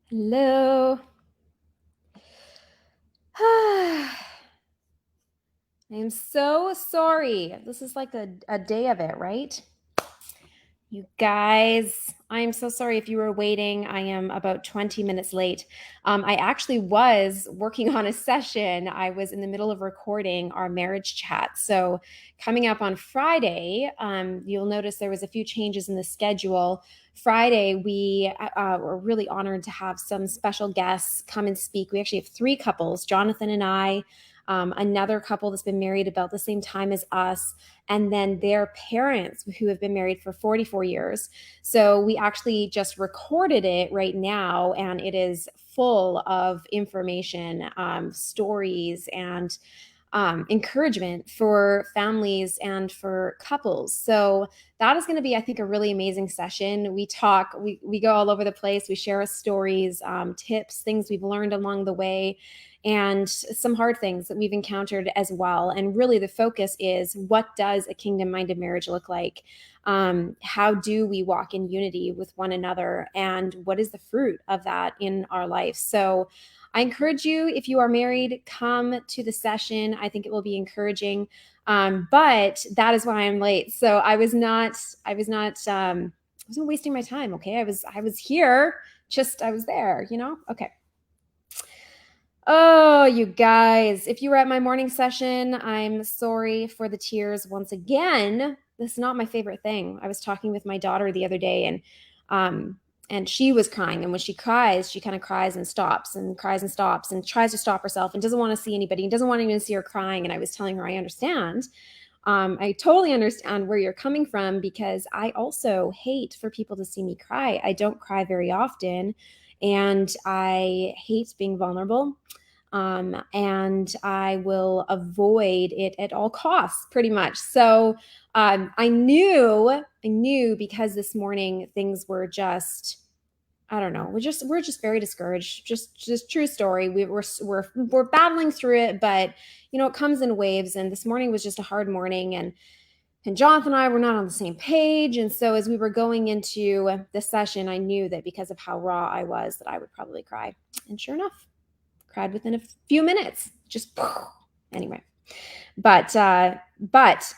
Hello. I am so sorry. This is like a day of it, right? You guys, I'm so sorry if you were waiting. I am about 20 minutes late. I actually was working on a session. I was in the middle of recording our marriage chat. So, coming up on Friday, you'll notice there was a few changes in the schedule. Friday, we were really honored to have some special guests come and speak. We actually have three couples, Jonathan and I, another couple that's been married about the same time as us, and then their parents who have been married for 44 years. So we actually just recorded it right now, and it is full of information, stories, and encouragement for families and for couples. So that is going to be, I think, a really amazing session. We talk, we go all over the place. We share our stories, tips, things we've learned along the way, and some hard things that we've encountered as well. And really, the focus is what does a kingdom minded marriage look like? How do we walk in unity with one another? And what is the fruit of that in our life? So, I encourage you, if you are married, come to the session. I think it will be encouraging. But that is why I'm late. So I wasn't wasting my time. Okay. I was here, just, I was there, you know? Okay. Oh, you guys, if you were at my morning session, I'm sorry for the tears once again. This is not my favorite thing. I was talking with my daughter the other day, um and she was crying, and when she cries, she kind of cries and stops and cries and stops and tries to stop herself and doesn't want to see anybody and doesn't want anyone to see her crying. And I was telling her I understand. I totally understand where you're coming from, because I also hate for people to see me cry. I don't cry very often, and I hate being vulnerable. And I will avoid it at all costs, pretty much. So I knew because this morning things were just, I don't know, we're just very discouraged. Just true story. We're battling through it, but you know it comes in waves. And this morning was just a hard morning, and Jonathan and I were not on the same page. And so as we were going into the session, I knew that because of how raw I was, that I would probably cry. And sure enough, cried within a few minutes. Just anyway. But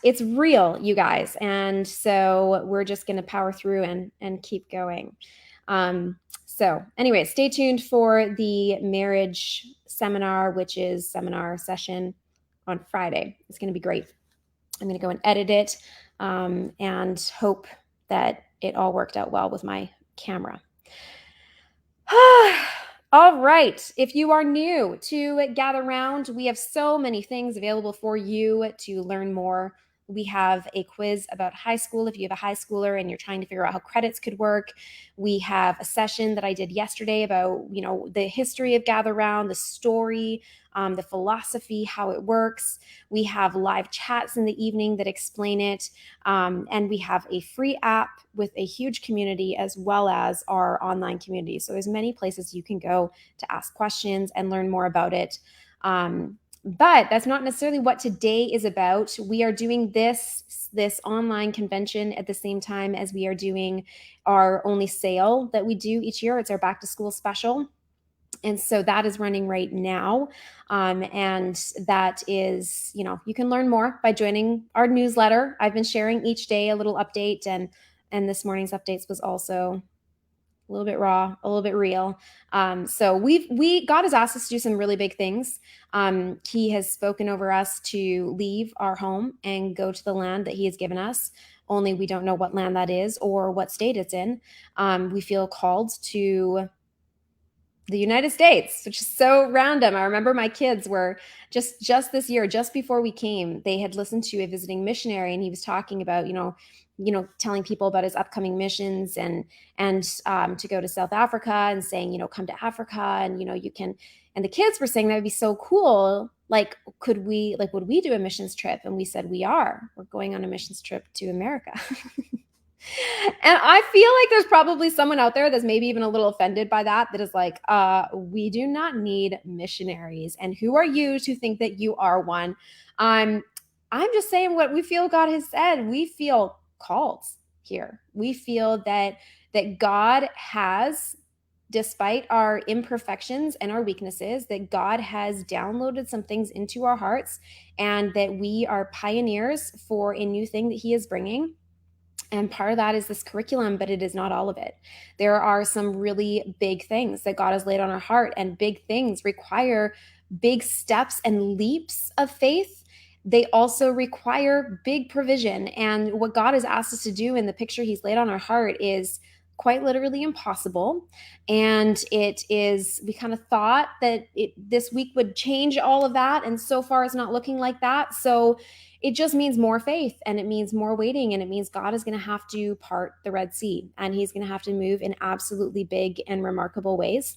it's real, you guys. And so we're just gonna power through and keep going. So anyway, stay tuned for the marriage seminar, which is seminar session on Friday. It's gonna be great. I'm gonna go and edit it, and hope that it all worked out well with my camera. All right. If you are new to Gather Round, we have so many things available for you to learn more. We have a quiz about high school if you have a high schooler and you're trying to figure out how credits could work. We have a session that I did yesterday about, you know, the history of Gather Round, the story, the philosophy, how it works. We have live chats in the evening that explain it. And we have a free app with a huge community, as well as our online community. So there's many places you can go to ask questions and learn more about it. But that's not necessarily what today is about. We are doing this online convention at the same time as we are doing our only sale that we do each year. It's our back to school special. And so that is running right now. And that is, you know, you can learn more by joining our newsletter. I've been sharing each day a little update, and this morning's updates was also a little bit raw, a little bit real. So we God has asked us to do some really big things. He has spoken over us to leave our home and go to the land that He has given us. Only we don't know what land that is or what state it's in. We feel called to the United States, which is so random. I remember my kids were just this year, just before we came, they had listened to a visiting missionary, and he was talking about, telling people about his upcoming missions, and to go to South Africa, and saying, come to Africa, and you can. And the kids were saying that would be so cool. Like, would we do a missions trip? And we said we're going on a missions trip to America. And I feel like there's probably someone out there that's maybe even a little offended by that is like, we do not need missionaries. And who are you to think that you are one? I'm just saying what we feel God has said. We feel called here. We feel that God has despite our imperfections and our weaknesses, that God has downloaded some things into our hearts and that we are pioneers for a new thing that He is bringing. And part of that is this curriculum, but it is not all of it. There are some really big things that God has laid on our heart, and big things require big steps and leaps of faith. They also require big provision. And what God has asked us to do in the picture He's laid on our heart is quite literally impossible. And we kind of thought that this week would change all of that. And so far, it's not looking like that. So it just means more faith, and it means more waiting, and it means God is going to have to part the Red Sea, and He's going to have to move in absolutely big and remarkable ways.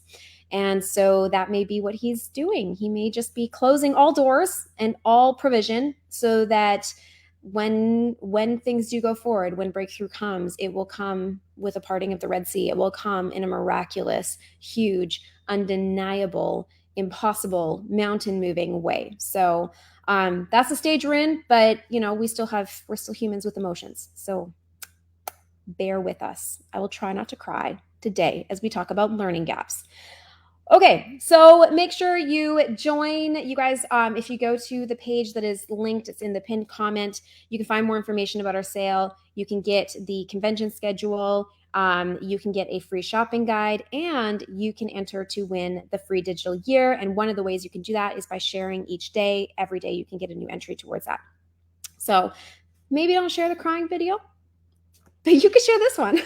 And so that may be what He's doing. He may just be closing all doors and all provision so that when things do go forward, when breakthrough comes, it will come with a parting of the Red Sea. It will come in a miraculous, huge, undeniable, impossible, mountain moving way. So that's the stage we're in, but we're still humans with emotions. So bear with us. I will try not to cry today as we talk about learning gaps. Okay, so make sure you join, you guys. If you go to the page that is linked, it's in the pinned comment. You can find more information about our sale. You can get the convention schedule. You can get a free shopping guide, and you can enter to win the free digital year. And one of the ways you can do that is by sharing each day. Every day you can get a new entry towards that. So maybe don't share the crying video, but you could share this one.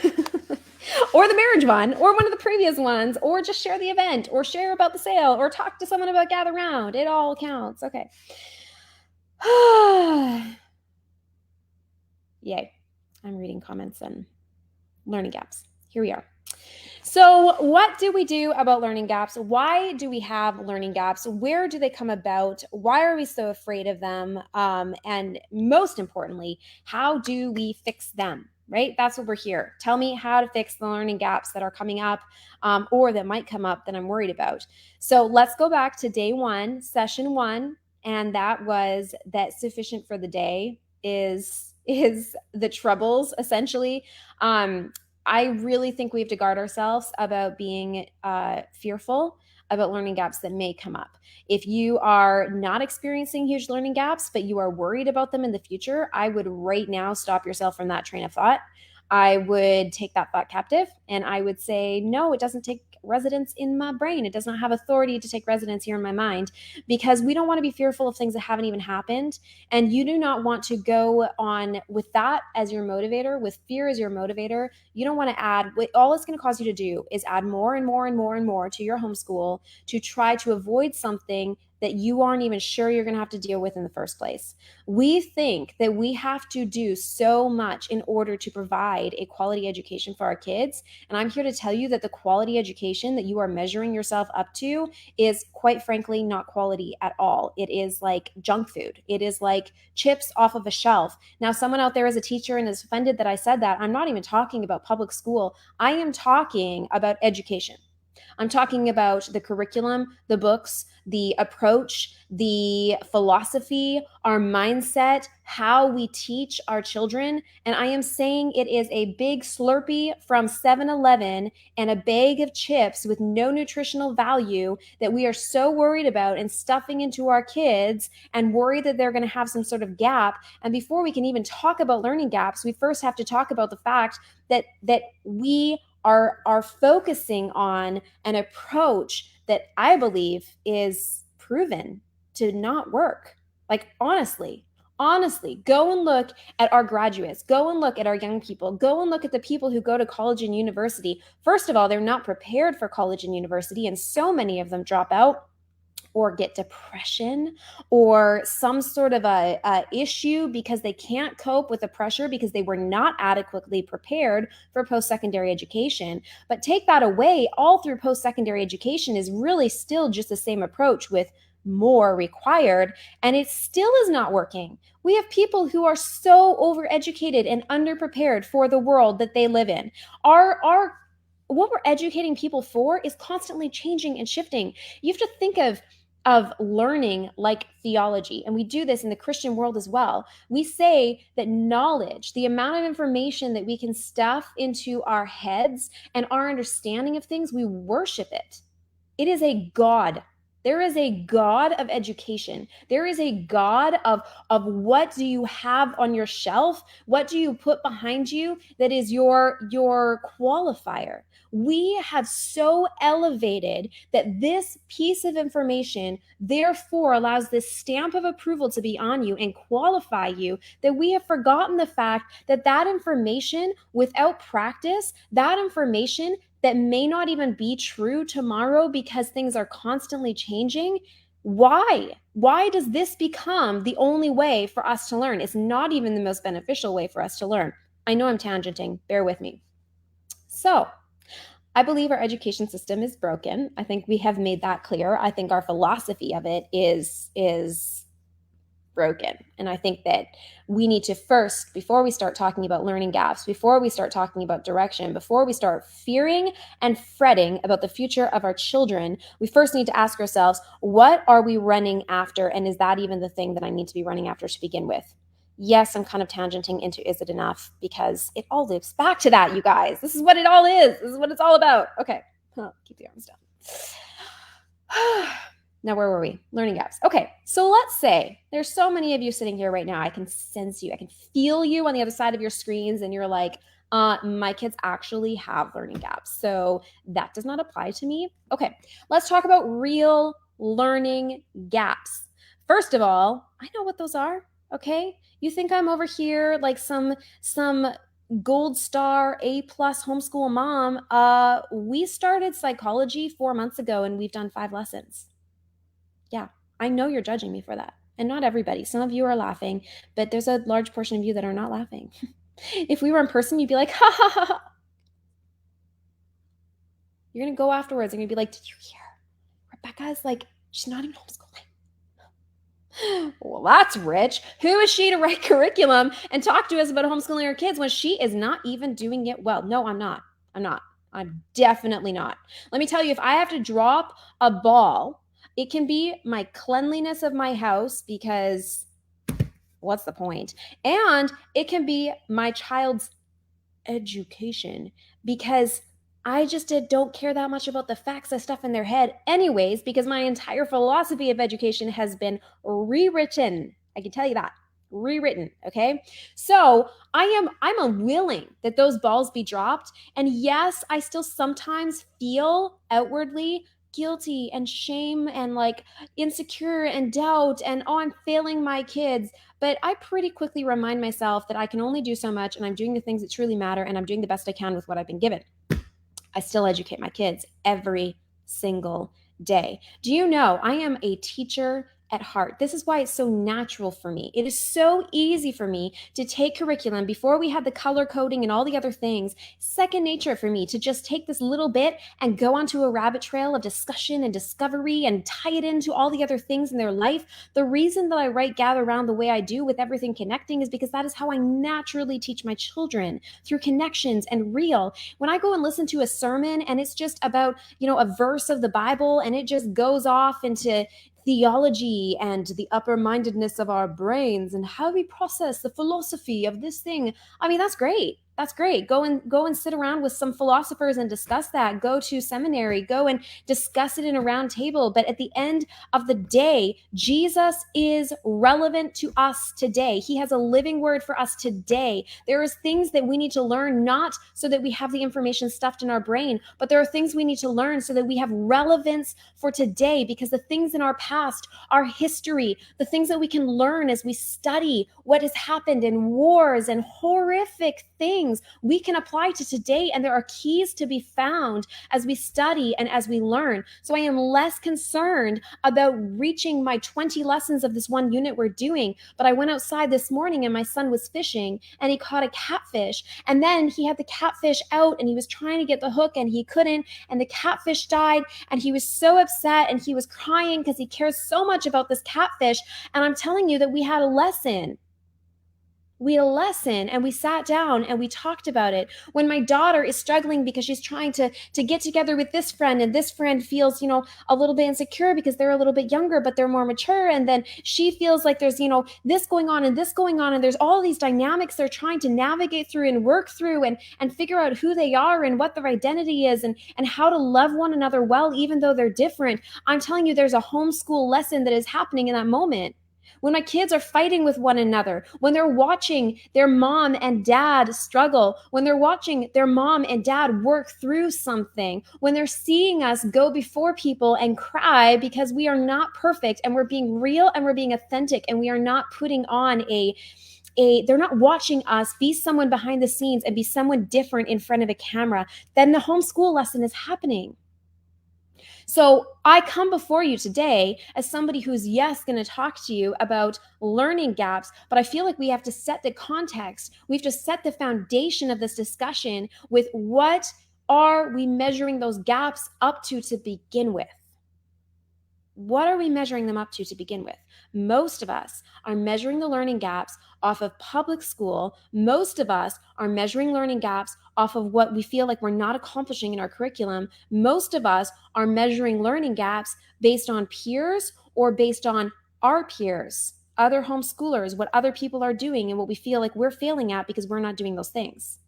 Or the marriage one, or one of the previous ones, or just share the event, or share about the sale, or talk to someone about Gather Round. It all counts. Okay. Yay. I'm reading comments and learning gaps. Here we are. So what do we do about learning gaps? Why do we have learning gaps? Where do they come about? Why are we so afraid of them? And most importantly, how do we fix them? Right? That's what we're here. Tell me how to fix the learning gaps that are coming up or that might come up that I'm worried about. So let's go back to day one, session one. And that was that sufficient for the day is the troubles, essentially. I really think we have to guard ourselves about being fearful about learning gaps that may come up. If you are not experiencing huge learning gaps, but you are worried about them in the future, I would right now stop yourself from that train of thought. I would take that thought captive, and I would say, no, it doesn't take residence in my brain. It does not have authority to take residence here in my mind, because we don't want to be fearful of things that haven't even happened. And you do not want to go on with that as your motivator, with fear as your motivator. You don't want to add, all it's going to cause you to do is add more and more and more and more to your homeschool to try to avoid something that you aren't even sure you're going to have to deal with in the first place. We think that we have to do so much in order to provide a quality education for our kids. And I'm here to tell you that the quality education that you are measuring yourself up to is, quite frankly, not quality at all. It is like junk food. It is like chips off of a shelf. Now, someone out there is a teacher and is offended that I said that. I'm not even talking about public school. I am talking about education. I'm talking about the curriculum, the books, the approach, the philosophy, our mindset, how we teach our children. And I am saying it is a big Slurpee from 7-Eleven and a bag of chips with no nutritional value that we are so worried about and stuffing into our kids and worried that they're going to have some sort of gap. And before we can even talk about learning gaps, we first have to talk about the fact that we are focusing on an approach that I believe is proven to not work. Like, honestly, go and look at our graduates, go and look at our young people, go and look at the people who go to college and university. First of all, they're not prepared for college and university, and so many of them drop out or get depression or some sort of a issue because they can't cope with the pressure because they were not adequately prepared for post-secondary education. But take that away, all through post-secondary education is really still just the same approach with more required, and it still is not working. We have people who are so overeducated and underprepared for the world that they live in. What we're educating people for is constantly changing and shifting. You have to think of of learning like theology. And we do this in the Christian world as well. We say that knowledge, the amount of information that we can stuff into our heads and our understanding of things, we worship it. It is a God. There is a God of education. There is a God of what do you have on your shelf? What do you put behind you that is your qualifier? We have so elevated that this piece of information therefore allows this stamp of approval to be on you and qualify you, that we have forgotten the fact that that information without practice, that information that may not even be true tomorrow because things are constantly changing. Why does this become the only way for us to learn? It's not even the most beneficial way for us to learn. I know I'm tangenting, bear with me. So I believe our education system is broken. I think we have made that clear. I think our philosophy of it is broken. And I think that we need to first, before we start talking about learning gaps, before we start talking about direction, before we start fearing and fretting about the future of our children, we first need to ask ourselves, what are we running after? And is that even the thing that I need to be running after to begin with? Yes, I'm kind of tangenting into is it enough? Because it all loops back to that, you guys. This is what it all is. This is what it's all about. Okay, keep the arms down. Now, where were we? Learning gaps. Okay, so let's say there's so many of you sitting here right now. I can sense you. I can feel you on the other side of your screens, and you're like, my kids actually have learning gaps. So that does not apply to me. Okay, let's talk about real learning gaps. First of all, I know what those are. Okay, you think I'm over here like some gold star A+ homeschool mom. We started psychology 4 months ago, and we've done 5 lessons. Yeah, I know you're judging me for that. And not everybody. Some of you are laughing, but there's a large portion of you that are not laughing. If we were in person, you'd be like, ha ha ha. You're going to go afterwards and you're going to be like, did you hear? Rebecca's like, she's not even homeschooling. Well, that's rich. Who is she to write curriculum and talk to us about homeschooling her kids when she is not even doing it well? No, I'm not. I'm definitely not. Let me tell you, if I have to drop a ball, it can be my cleanliness of my house, because what's the point? And it can be my child's education, because I just don't care that much about the facts I stuff in their head anyways, because my entire philosophy of education has been rewritten. I can tell you that. Rewritten. Okay. So I'm unwilling that those balls be dropped. And yes, I still sometimes feel outwardly guilty and shame and like insecure and doubt and, oh, I'm failing my kids. But I pretty quickly remind myself that I can only do so much, and I'm doing the things that truly matter, and I'm doing the best I can with what I've been given. I still educate my kids every single day. Do you know I am a teacher at heart? This is why it's so natural for me. It is so easy for me to take curriculum before we had the color coding and all the other things. Second nature for me to just take this little bit and go onto a rabbit trail of discussion and discovery and tie it into all the other things in their life. The reason that I write Gather Round the way I do with everything connecting is because that is how I naturally teach my children, through connections and real. When I go and listen to a sermon and it's just about, a verse of the Bible, and it just goes off into theology and the upper mindedness of our brains and how we process the philosophy of this thing. I mean, that's great. That's great. Go and sit around with some philosophers and discuss that. Go to seminary, go and discuss it in a round table. But at the end of the day, Jesus is relevant to us today. He has a living word for us today. There is things that we need to learn, not so that we have the information stuffed in our brain, but there are things we need to learn so that we have relevance for today, because the things in our past are history. The things that we can learn as we study what has happened in wars and horrific things we can apply to today, and there are keys to be found as we study and as we learn. So I am less concerned about reaching my 20 lessons of this one unit we're doing. But I went outside this morning and my son was fishing and he caught a catfish, and then he had the catfish out and he was trying to get the hook and he couldn't, and the catfish died, and he was so upset and he was crying because he cares so much about this catfish. And I'm telling you that we had a lesson. We had a lesson and we sat down and we talked about it. When my daughter is struggling because she's trying to get together with this friend, and this friend feels, a little bit insecure because they're a little bit younger but they're more mature, and then she feels like there's, this going on and this going on, and there's all these dynamics they're trying to navigate through and work through and figure out who they are and what their identity is, and how to love one another well even though they're different. I'm telling you, there's a homeschool lesson that is happening in that moment. When my kids are fighting with one another, when they're watching their mom and dad struggle, when they're watching their mom and dad work through something, when they're seeing us go before people and cry because we are not perfect and we're being real and we're being authentic and we are not putting on they're not watching us be someone behind the scenes and be someone different in front of a camera, then the homeschool lesson is happening. So I come before you today as somebody who's, yes, going to talk to you about learning gaps, but I feel like we have to set the context. We have to set the foundation of this discussion with what are we measuring those gaps up to begin with? What are we measuring them up to begin with? Most of us are measuring the learning gaps off of public school. Most of us are measuring learning gaps off of what we feel like we're not accomplishing in our curriculum. Most of us are measuring learning gaps based on peers or based on our peers, other homeschoolers, what other people are doing and what we feel like we're failing at because we're not doing those things.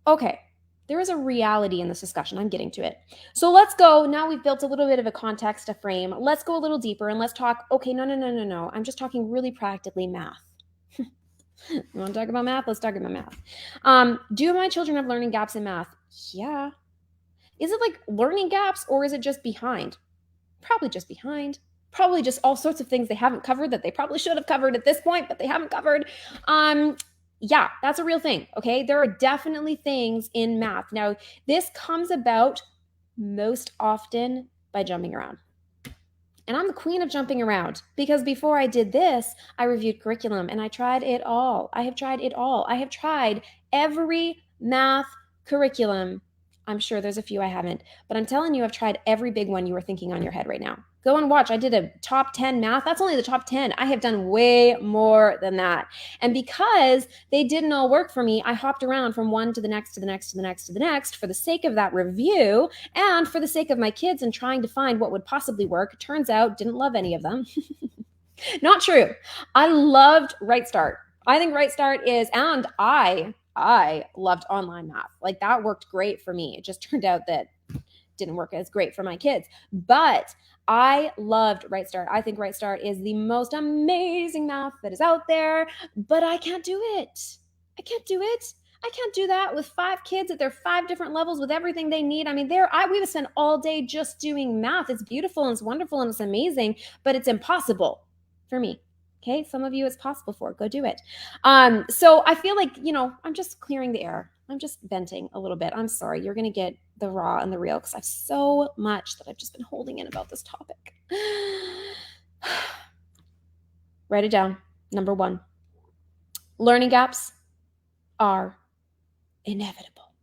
Okay. There is a reality in this discussion. I'm getting to it. So let's go. Now we've built a little bit of a context, a frame. Let's go a little deeper and let's talk. Okay, no. I'm just talking really practically math. You want to talk about math? Let's talk about math. Do my children have learning gaps in math? Yeah. Is it like learning gaps or is it just behind? Probably just behind. Probably just all sorts of things they haven't covered that they probably should have covered at this point, but they haven't covered. Yeah, that's a real thing, okay? There are definitely things in math. Now, this comes about most often by jumping around. And I'm the queen of jumping around because before I did this, I reviewed curriculum and I tried it all. I have tried it all. I have tried every math curriculum. I'm sure there's a few I haven't, but I'm telling you, I've tried every big one you are thinking on your head right now. Go and watch. I did a top 10 math. That's only the top 10. I have done way more than that. And because they didn't all work for me, I hopped around from one to the next, to the next, to the next, to the next for the sake of that review and for the sake of my kids and trying to find what would possibly work. Turns out, didn't love any of them. Not true. I loved Right Start. I think Right Start is, and I loved online math. Like that worked great for me. It just turned out that didn't work as great for my kids. But I loved Right Start. I think Right Start is the most amazing math that is out there, but I can't do it. I can't do it. I can't do that with 5 kids at their 5 different levels with everything they need. I mean, we would spend all day just doing math. It's beautiful and it's wonderful and it's amazing, but it's impossible for me. Okay, some of you it's possible for. Go do it. So I feel like, I'm just clearing the air. I'm just venting a little bit. I'm sorry. You're going to get the raw and the real because I have so much that I've just been holding in about this topic. Write it down. Number 1. Learning gaps are inevitable.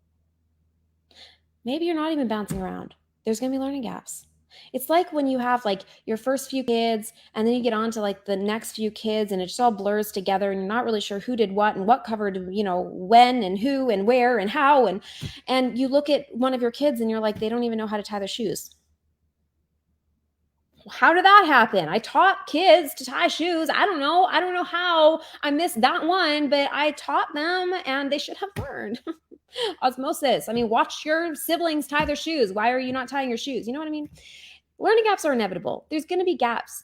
Maybe you're not even bouncing around. There's going to be learning gaps. It's like when you have like your first few kids and then you get on to like the next few kids and it just all blurs together and you're not really sure who did what and what covered, when and who and where and how. And you look at one of your kids and you're like, they don't even know how to tie their shoes. How did that happen? I taught kids to tie shoes. I don't know how I missed that one, but I taught them and they should have learned. Osmosis. I mean, watch your siblings tie their shoes. Why are you not tying your shoes? You know what I mean? Learning gaps are inevitable. There's going to be gaps.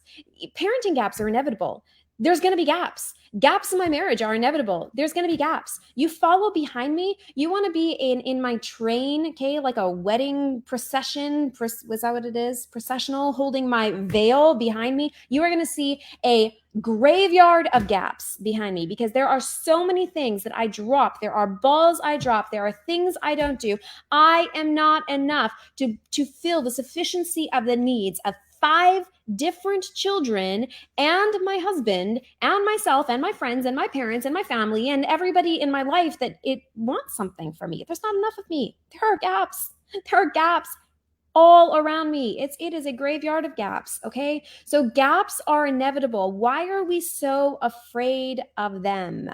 Parenting gaps are inevitable. There's going to be gaps. Gaps in my marriage are inevitable. There's going to be gaps. You follow behind me. You want to be in my train, okay? Like a wedding procession. Was that what it is? Processional, holding my veil behind me. You are going to see a graveyard of gaps behind me because there are so many things that I drop. There are balls I drop. There are things I don't do. I am not enough to fill the sufficiency of the needs of 5 different children and my husband and myself and my friends and my parents and my family and everybody in my life that it wants something from me. There's not enough of me. There are gaps. There are gaps all around me. It is a graveyard of gaps, okay? So gaps are inevitable. Why are we so afraid of them?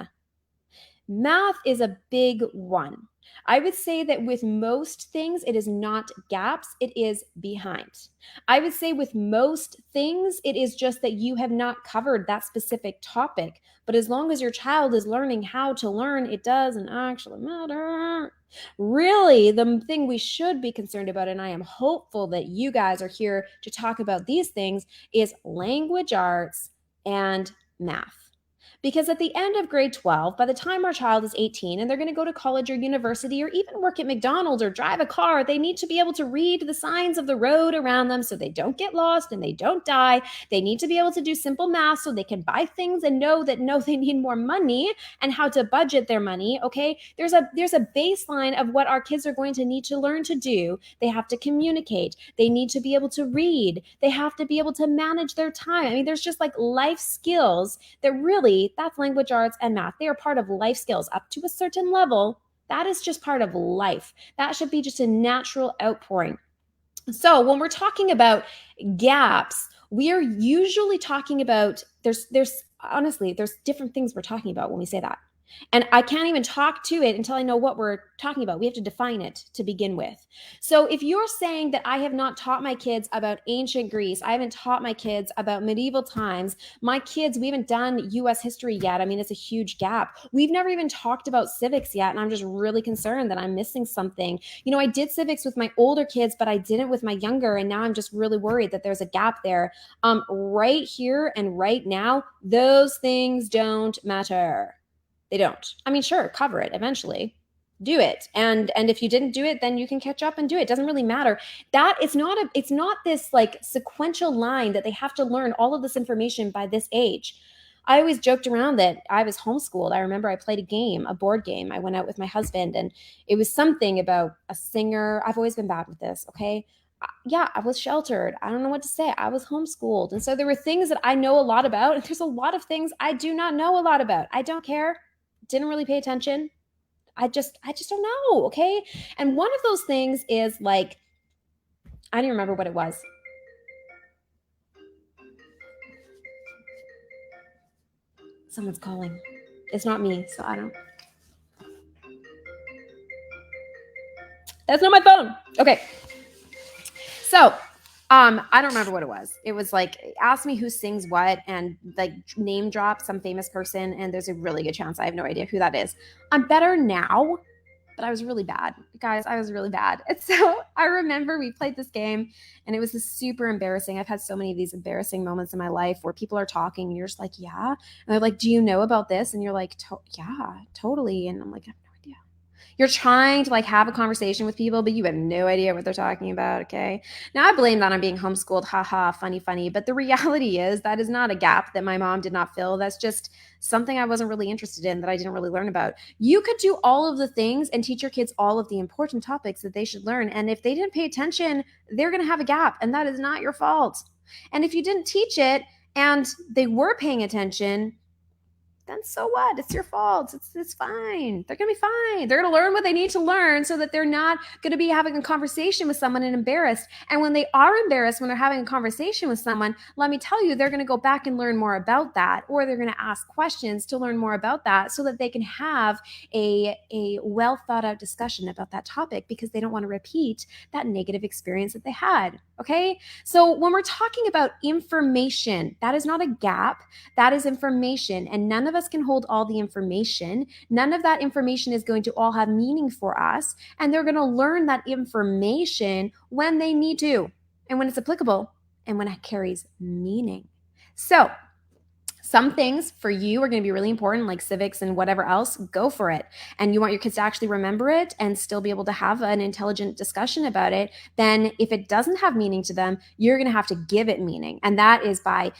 Math is a big one. I would say that with most things, it is not gaps, it is behind. I would say with most things, it is just that you have not covered that specific topic. But as long as your child is learning how to learn, it doesn't actually matter. Really, the thing we should be concerned about, and I am hopeful that you guys are here to talk about these things, is language arts and math. Because at the end of grade 12, by the time our child is 18 and they're going to go to college or university or even work at McDonald's or drive a car, they need to be able to read the signs of the road around them so they don't get lost and they don't die. They need to be able to do simple math so they can buy things and know that they need more money and how to budget their money. Okay. There's a baseline of what our kids are going to need to learn to do. They have to communicate. They need to be able to read. They have to be able to manage their time. I mean, there's just like life skills that really, that's language arts and math. They are part of life skills up to a certain level. That is just part of life. That should be just a natural outpouring. So when we're talking about gaps, we are usually talking about there's honestly, there's different things we're talking about when we say that. And I can't even talk to it until I know what we're talking about. We have to define it to begin with. So if you're saying that I have not taught my kids about ancient Greece, I haven't taught my kids about medieval times, my kids, we haven't done US history yet. I mean, it's a huge gap. We've never even talked about civics yet. And I'm just really concerned that I'm missing something. You know, I did civics with my older kids, but I didn't with my younger. And now I'm just really worried that there's a gap there. Right here and right now, those things don't matter. They don't. I mean, sure, cover it eventually. Do it. And if you didn't do it, then you can catch up and do it. It doesn't really matter. That it's not this like sequential line that they have to learn all of this information by this age. I always joked around that I was homeschooled. I remember I played a board game. I went out with my husband and it was something about a singer. I've always been bad with this, okay? Yeah, I was sheltered. I don't know what to say. I was homeschooled. And so there were things that I know a lot about, and there's a lot of things I do not know a lot about. I don't care. Didn't really pay attention. I just don't know, okay? And one of those things is like I don't even remember what it was. Someone's calling. It's not me, so I don't. That's not my phone. Okay. So, I don't remember what it was. It was like ask me who sings what and like name drop some famous person, and there's a really good chance I have no idea who that is. I'm better now, but I was really bad. Guys, I was really bad. And so I remember we played this game and it was super embarrassing. I've had so many of these embarrassing moments in my life where people are talking and you're just like, yeah. And they're like, do you know about this? And you're like, yeah, totally. And I'm like, you're trying to like have a conversation with people, but you have no idea what they're talking about. Okay. Now I blame that on being homeschooled. Haha, funny. But the reality is that is not a gap that my mom did not fill. That's just something I wasn't really interested in that I didn't really learn about. You could do all of the things and teach your kids all of the important topics that they should learn. And if they didn't pay attention, they're going to have a gap, and that is not your fault. And if you didn't teach it and they were paying attention, then so what? It's your fault. It's fine. They're going to be fine. They're going to learn what they need to learn so that they're not going to be having a conversation with someone and embarrassed. And when they are embarrassed, when they're having a conversation with someone, let me tell you, they're going to go back and learn more about that, or they're going to ask questions to learn more about that so that they can have a well thought out discussion about that topic because they don't want to repeat that negative experience that they had. Okay. So when we're talking about information, that is not a gap. That is information. And none of us can hold all the information. None of that information is going to all have meaning for us. And they're going to learn that information when they need to and when it's applicable and when it carries meaning. So some things for you are going to be really important, like civics and whatever else. Go for it. And you want your kids to actually remember it and still be able to have an intelligent discussion about it. Then if it doesn't have meaning to them, you're going to have to give it meaning. And that is by,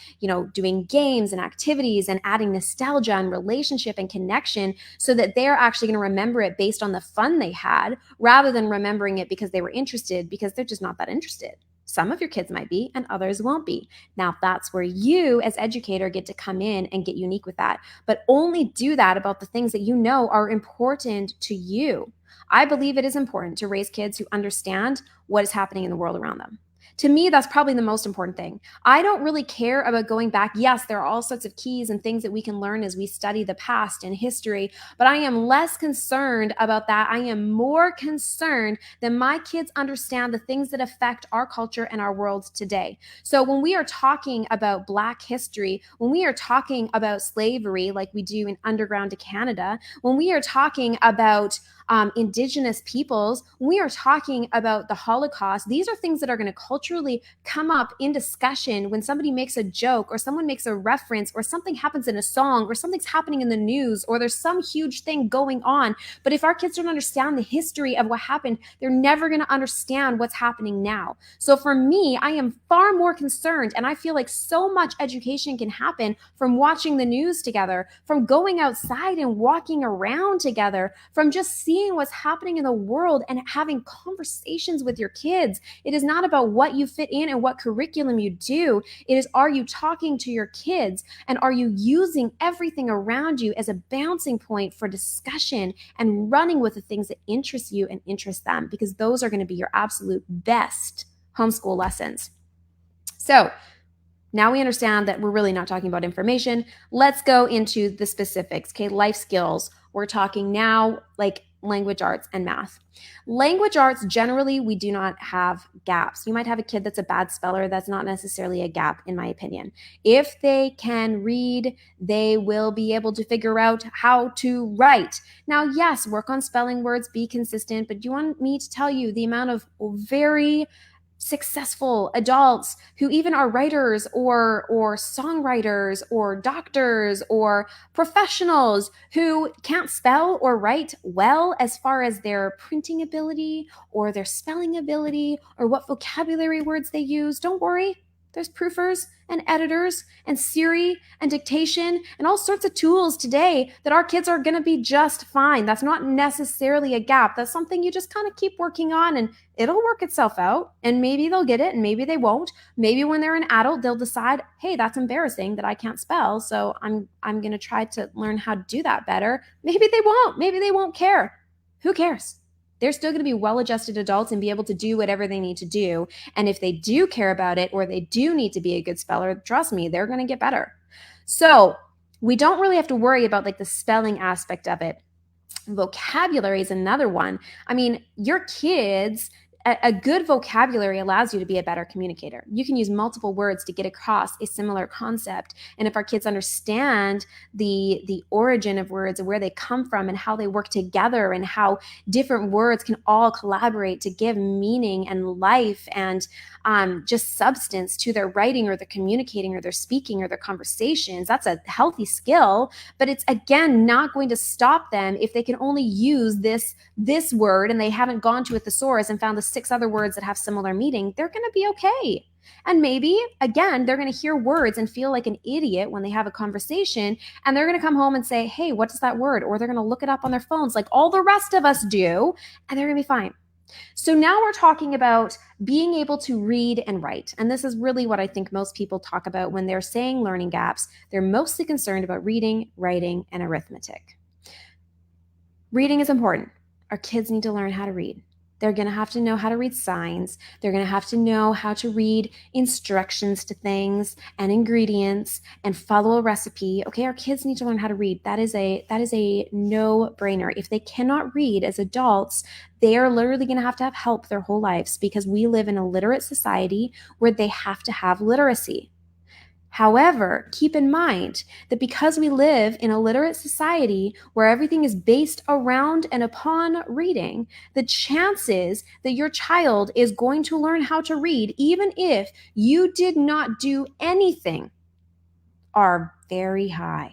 doing games and activities and adding nostalgia and relationship and connection so that they're actually going to remember it based on the fun they had rather than remembering it because they were interested, because they're just not that interested. Some of your kids might be and others won't be. Now, that's where you as educator get to come in and get unique with that. But only do that about the things that you know are important to you. I believe it is important to raise kids who understand what is happening in the world around them. To me, that's probably the most important thing. I don't really care about going back. Yes, there are all sorts of keys and things that we can learn as we study the past and history, but I am less concerned about that. I am more concerned that my kids understand the things that affect our culture and our world today. So when we are talking about Black history, when we are talking about slavery, like we do in Underground to Canada, when we are talking about Indigenous peoples, when we are talking about the Holocaust, these are things that are going to culturally come up in discussion when somebody makes a joke or someone makes a reference or something happens in a song or something's happening in the news or there's some huge thing going on. But if our kids don't understand the history of what happened, they're never going to understand what's happening now. So for me, I am far more concerned, and I feel like so much education can happen from watching the news together, from going outside and walking around together, from just seeing what's happening in the world and having conversations with your kids. It is not about what you fit in and what curriculum you do. It is, are you talking to your kids and are you using everything around you as a bouncing point for discussion and running with the things that interest you and interest them, because those are going to be your absolute best homeschool lessons. So now we understand that we're really not talking about information. Let's go into the specifics. Okay, life skills. We're talking now like language arts and math. Language arts, generally, we do not have gaps. You might have a kid that's a bad speller. That's not necessarily a gap, in my opinion. If they can read, they will be able to figure out how to write. Now, yes, work on spelling words, be consistent, but do you want me to tell you the amount of very successful adults who even are writers or songwriters or doctors or professionals who can't spell or write well as far as their printing ability or their spelling ability or what vocabulary words they use? Don't worry. There's proofers and editors and Siri and dictation and all sorts of tools today that our kids are going to be just fine. That's not necessarily a gap. That's something you just kind of keep working on and it'll work itself out. And maybe they'll get it and maybe they won't. Maybe when they're an adult, they'll decide, hey, that's embarrassing that I can't spell. So I'm going to try to learn how to do that better. Maybe they won't. Maybe they won't care. Who cares? They're still going to be well-adjusted adults and be able to do whatever they need to do. And if they do care about it or they do need to be a good speller, trust me, they're going to get better. So we don't really have to worry about like the spelling aspect of it. Vocabulary is another one. I mean, your kids, a good vocabulary allows you to be a better communicator. You can use multiple words to get across a similar concept. And if our kids understand the origin of words and where they come from and how they work together and how different words can all collaborate to give meaning and life and just substance to their writing or their communicating or their speaking or their conversations, that's a healthy skill. But it's, again, not going to stop them if they can only use this word and they haven't gone to a thesaurus and found the 6 other words that have similar meaning. They're going to be okay. And maybe, again, they're going to hear words and feel like an idiot when they have a conversation. And they're going to come home and say, hey, what is that word? Or they're going to look it up on their phones like all the rest of us do. And they're going to be fine. So now we're talking about being able to read and write. And this is really what I think most people talk about when they're saying learning gaps. They're mostly concerned about reading, writing, and arithmetic. Reading is important. Our kids need to learn how to read. They're going to have to know how to read signs. They're going to have to know how to read instructions to things and ingredients and follow a recipe. Okay, our kids need to learn how to read. That is a no-brainer. If they cannot read as adults, they are literally going to have help their whole lives because we live in a literate society where they have to have literacy. However, keep in mind that because we live in a literate society where everything is based around and upon reading, the chances that your child is going to learn how to read, even if you did not do anything, are very high.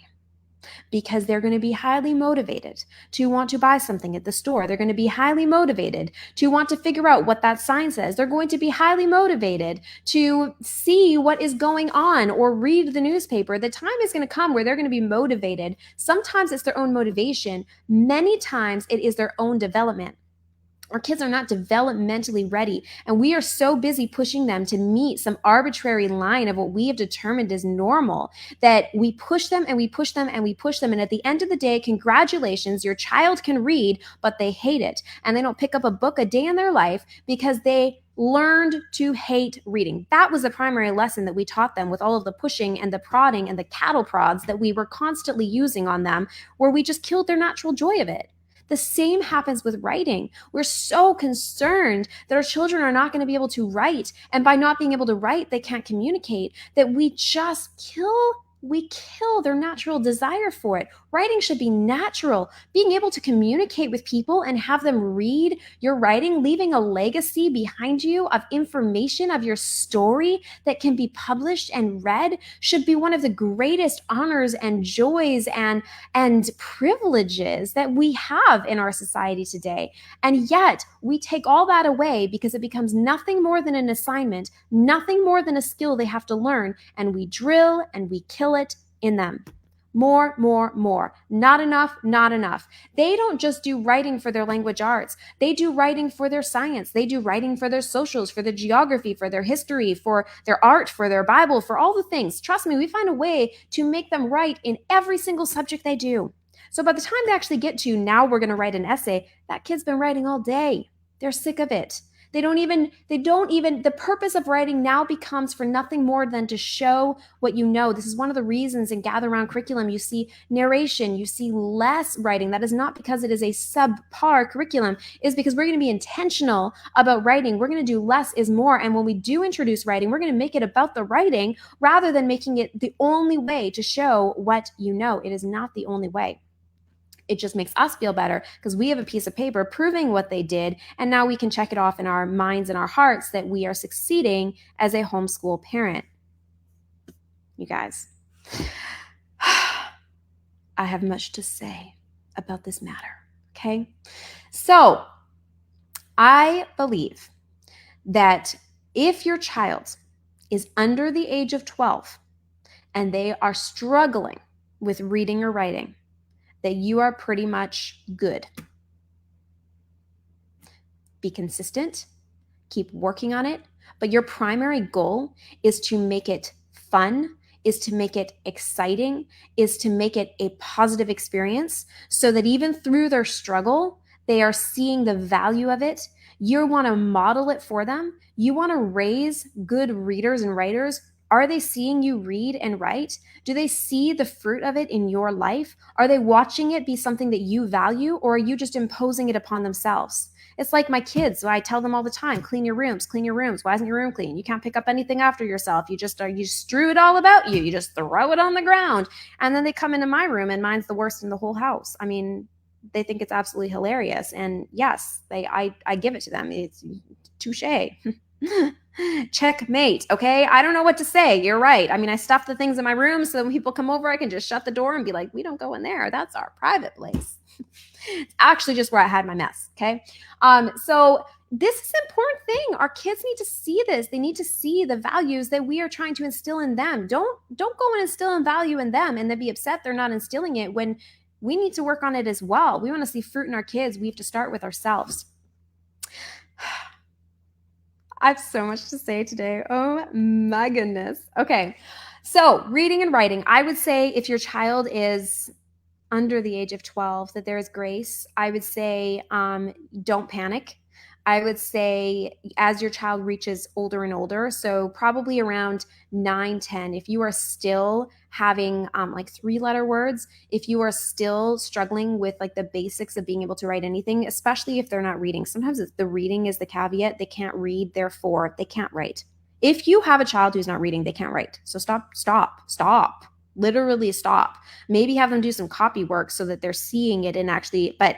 Because they're going to be highly motivated to want to buy something at the store. They're going to be highly motivated to want to figure out what that sign says. They're going to be highly motivated to see what is going on or read the newspaper. The time is going to come where they're going to be motivated. Sometimes it's their own motivation. Many times it is their own development. Our kids are not developmentally ready, and we are so busy pushing them to meet some arbitrary line of what we have determined is normal that we push them and we push them and we push them. And at the end of the day, congratulations, your child can read, but they hate it. And they don't pick up a book a day in their life because they learned to hate reading. That was the primary lesson that we taught them with all of the pushing and the prodding and the cattle prods that we were constantly using on them, where we just killed their natural joy of it. The same happens with writing. We're so concerned that our children are not going to be able to write, and by not being able to write, they can't communicate, that we just kill their natural desire for it. Writing should be natural. Being able to communicate with people and have them read your writing, leaving a legacy behind you of information of your story that can be published and read, should be one of the greatest honors and joys and privileges that we have in our society today. And yet we take all that away because it becomes nothing more than an assignment, nothing more than a skill they have to learn, and we drill and we kill it in them. More. Not enough, not enough. They don't just do writing for their language arts. They do writing for their science. They do writing for their socials, for their geography, for their history, for their art, for their Bible, for all the things. Trust me, we find a way to make them write in every single subject they do. So by the time they actually get to, now we're going to write an essay, that kid's been writing all day. They're sick of it. The purpose of writing now becomes for nothing more than to show what you know. This is one of the reasons in Gather Round curriculum, you see narration, you see less writing. That is not because it is a subpar curriculum, is because we're going to be intentional about writing. We're going to do less is more. And when we do introduce writing, we're going to make it about the writing rather than making it the only way to show what you know. It is not the only way. It just makes us feel better because we have a piece of paper proving what they did, and now we can check it off in our minds and our hearts that we are succeeding as a homeschool parent. You guys, I have much to say about this matter, okay? So I believe that if your child is under the age of 12 and they are struggling with reading or writing, that you are pretty much good. Be consistent, keep working on it, but your primary goal is to make it fun, is to make it exciting, is to make it a positive experience so that even through their struggle, they are seeing the value of it. You want to model it for them. You want to raise good readers and writers. Are they seeing you read and write? Do they see the fruit of it in your life? Are they watching it be something that you value, or are you just imposing it upon themselves? It's like my kids. So I tell them all the time, clean your rooms, clean your rooms. Why isn't your room clean? You can't pick up anything after yourself. You strew it all about you. You just throw it on the ground. And then they come into my room and mine's the worst in the whole house. I mean, they think it's absolutely hilarious. And yes, I give it to them. It's touche. Checkmate. Okay. I don't know what to say. You're right. I mean, I stuff the things in my room so when people come over, I can just shut the door and be like, we don't go in there. That's our private place. It's actually just where I had my mess. Okay. So this is an important thing. Our kids need to see this. They need to see the values that we are trying to instill in them. Don't go and instill a value in them and then be upset they're not instilling it when we need to work on it as well. We want to see fruit in our kids. We have to start with ourselves. I have so much to say today. Oh my goodness. Okay. So reading and writing, I would say if your child is under the age of 12, that there is grace. I would say don't panic. I would say as your child reaches older and older, so probably around 9, 10, if you are still having like 3-letter words, if you are still struggling with like the basics of being able to write anything, especially if they're not reading. Sometimes the reading is the caveat. They can't read, therefore they can't write. If you have a child who's not reading, they can't write. So stop. Literally stop. Maybe have them do some copy work so that they're seeing it and actually, but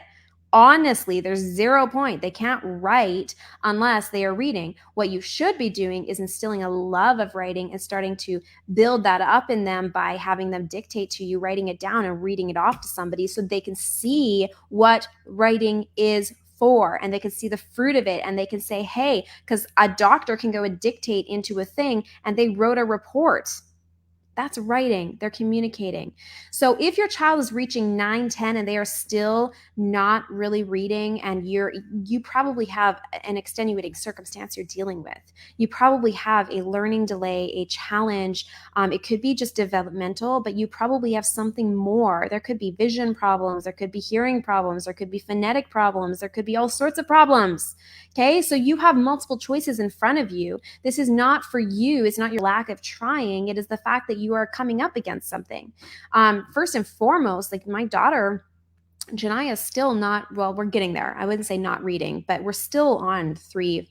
honestly, there's 0 point. They can't write unless they are reading. What you should be doing is instilling a love of writing and starting to build that up in them by having them dictate to you, writing it down and reading it off to somebody so they can see what writing is for, and they can see the fruit of it, and they can say, hey, because a doctor can go and dictate into a thing and they wrote a report. That's writing. They're communicating. So if your child is reaching 9, 10, and they are still not really reading, and you probably have an extenuating circumstance you're dealing with. You probably have a learning delay, a challenge. It could be just developmental, but you probably have something more. There could be vision problems, there could be hearing problems, there could be phonetic problems, there could be all sorts of problems. Okay, so you have multiple choices in front of you. This is not for you. It's not your lack of trying. It is the fact that you are coming up against something. First and foremost, like my daughter, Janaya, is still not, well, we're getting there. I wouldn't say not reading, but we're still on three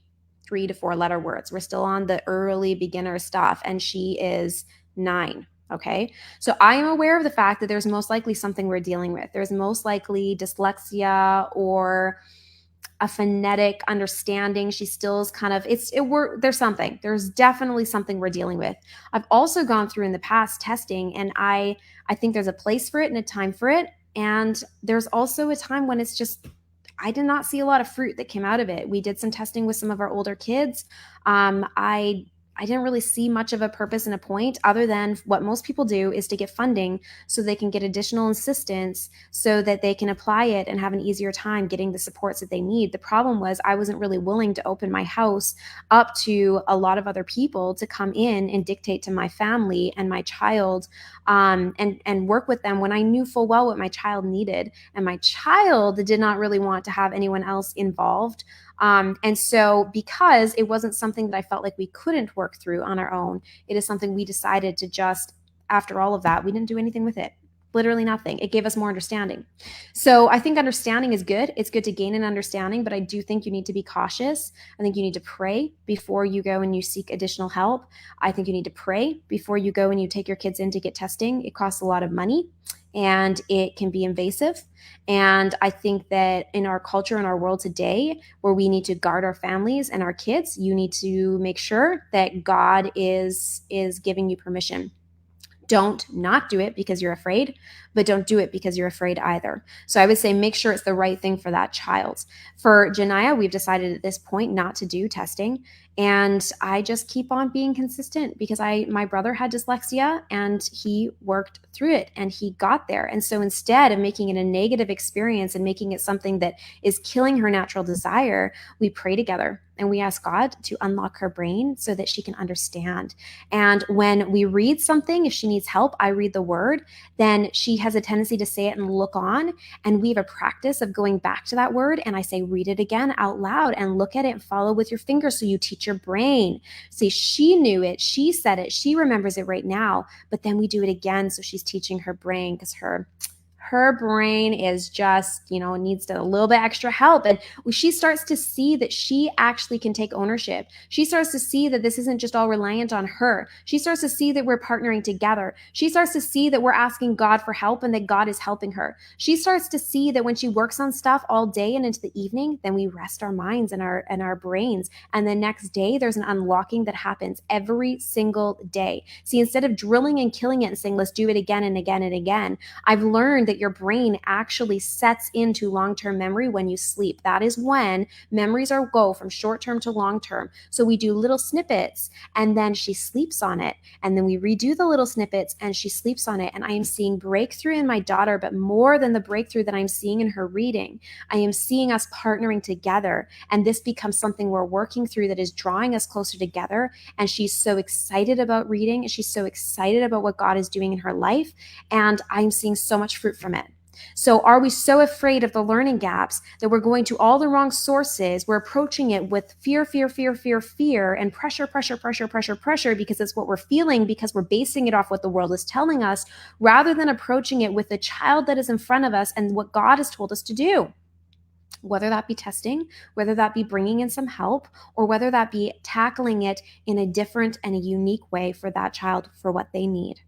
to four letter words. We're still on the early beginner stuff, and she is 9. Okay. So I am aware of the fact that there's most likely something we're dealing with. There's most likely dyslexia or a phonetic understanding. She still is kind of, there's definitely something we're dealing with. I've also gone through in the past testing, and I think there's a place for it and a time for it. And there's also a time when it's just, I did not see a lot of fruit that came out of it. We did some testing with some of our older kids. I didn't really see much of a purpose and a point, other than what most people do is to get funding so they can get additional assistance so that they can apply it and have an easier time getting the supports that they need. The problem was I wasn't really willing to open my house up to a lot of other people to come in and dictate to my family and my child, and work with them when I knew full well what my child needed. And my child did not really want to have anyone else involved. And so because it wasn't something that I felt like we couldn't work through on our own, it is something we decided to just, after all of that, we didn't do anything with it. Literally nothing. It gave us more understanding. So I think understanding is good. It's good to gain an understanding, but I do think you need to be cautious. I think you need to pray before you go and you seek additional help. I think you need to pray before you go and you take your kids in to get testing. It costs a lot of money and it can be invasive. And I think that in our culture, in our world today, where we need to guard our families and our kids, you need to make sure that God is giving you permission. Don't not do it because you're afraid, but don't do it because you're afraid either. So I would say make sure it's the right thing for that child. For Janaya, we've decided at this point not to do testing. And I just keep on being consistent because my brother had dyslexia and he worked through it and he got there. And so instead of making it a negative experience and making it something that is killing her natural desire, we pray together and we ask God to unlock her brain so that she can understand. And when we read something, if she needs help, I read the word, then she has a tendency to say it and look on. And we have a practice of going back to that word. And I say, read it again out loud and look at it and follow with your fingers. So you teach your brain. See, she knew it. She said it. She remembers it right now. But then we do it again. So she's teaching her brain because her brain is just, needs a little bit extra help. And she starts to see that she actually can take ownership. She starts to see that this isn't just all reliant on her. She starts to see that we're partnering together. She starts to see that we're asking God for help and that God is helping her. She starts to see that when she works on stuff all day and into the evening, then we rest our minds and our brains. And the next day, there's an unlocking that happens every single day. See, instead of drilling and killing it and saying, let's do it again and again and again, I've learned that your brain actually sets into long-term memory when you sleep. That is when memories go from short-term to long-term. So we do little snippets and then she sleeps on it. And then we redo the little snippets and she sleeps on it. And I am seeing breakthrough in my daughter, but more than the breakthrough that I'm seeing in her reading, I am seeing us partnering together. And this becomes something we're working through that is drawing us closer together. And she's so excited about reading. And she's so excited about what God is doing in her life. And I'm seeing so much fruit from it. So are we so afraid of the learning gaps that we're going to all the wrong sources? We're approaching it with fear, and pressure, because it's what we're feeling, because we're basing it off what the world is telling us, rather than approaching it with the child that is in front of us and what God has told us to do. Whether that be testing, whether that be bringing in some help, or whether that be tackling it in a different and a unique way for that child for what they need.